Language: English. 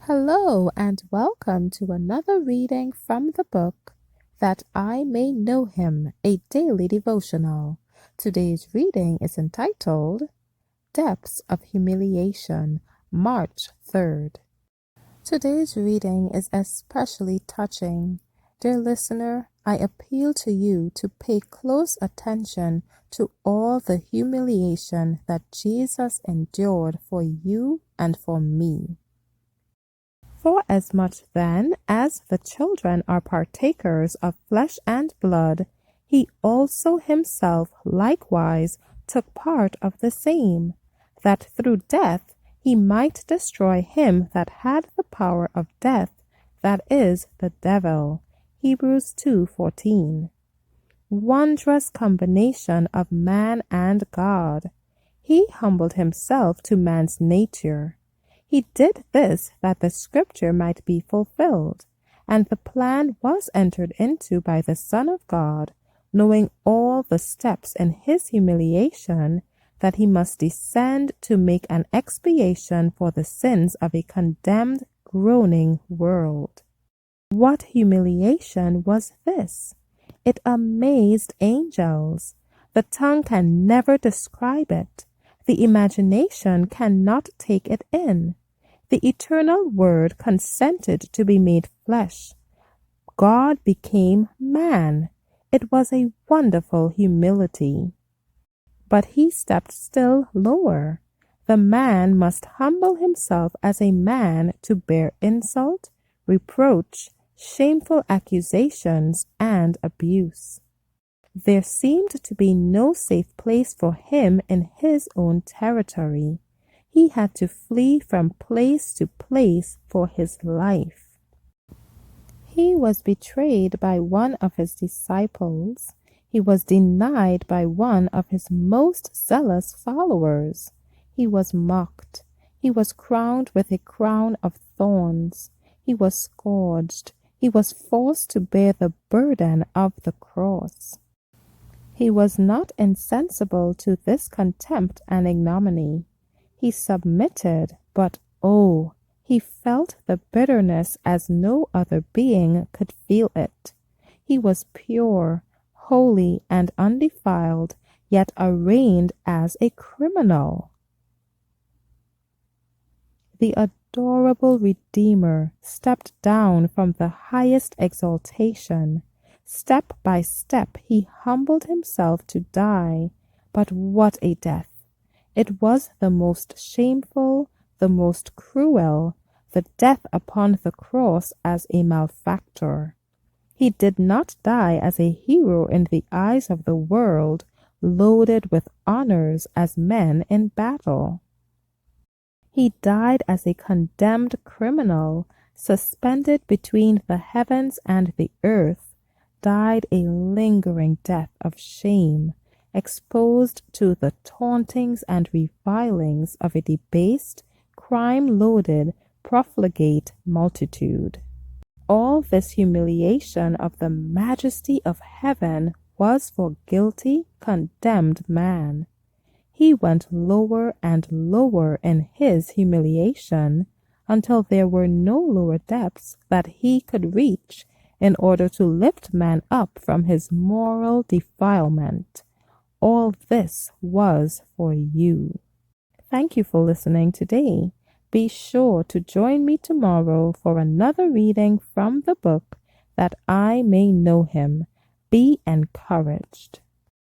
Hello and welcome to another reading from the book That I May Know Him, a daily devotional. Today's reading is entitled Depths of Humiliation, March 3rd. Today's reading is especially touching. Dear listener, I appeal to you to pay close attention to all the humiliation that Jesus endured for you and for me. Forasmuch then as the children are partakers of flesh and blood, he also himself likewise took part of the same, that through death he might destroy him that had the power of death, that is, the devil. Hebrews 2:14. Wondrous combination of man and God. He humbled himself to man's nature. He did this that the scripture might be fulfilled, and the plan was entered into by the Son of God, knowing all the steps in his humiliation, that he must descend to make an expiation for the sins of a condemned, groaning world. What humiliation was this? It amazed angels. The tongue can never describe it. The imagination cannot take it in. The eternal Word consented to be made flesh. God became man. It was a wonderful humility. But he stepped still lower. The man must humble himself as a man to bear insult, reproach, shameful accusations, and abuse. There seemed to be no safe place for him in his own territory. He had to flee from place to place for his life. He was betrayed by one of his disciples. He was denied by one of his most zealous followers. He was mocked. He was crowned with a crown of thorns. He was scourged. He was forced to bear the burden of the cross. He was not insensible to this contempt and ignominy. He submitted, but oh, he felt the bitterness as no other being could feel it. He was pure, holy, and undefiled, yet arraigned as a criminal. The adorable Redeemer stepped down from the highest exaltation. Step by step he humbled himself to die, but what a death! It was the most shameful, the most cruel, the death upon the cross as a malefactor. He did not die as a hero in the eyes of the world, loaded with honors as men in battle. He died as a condemned criminal, suspended between the heavens and the earth, died a lingering death of shame, exposed to the tauntings and revilings of a debased, crime-loaded, profligate multitude. All this humiliation of the majesty of heaven was for guilty, condemned man. He went lower and lower in his humiliation until there were no lower depths that he could reach in order to lift man up from his moral defilement. All this was for you. Thank you for listening today. Be sure to join me tomorrow for another reading from the book That I May Know Him. Be encouraged.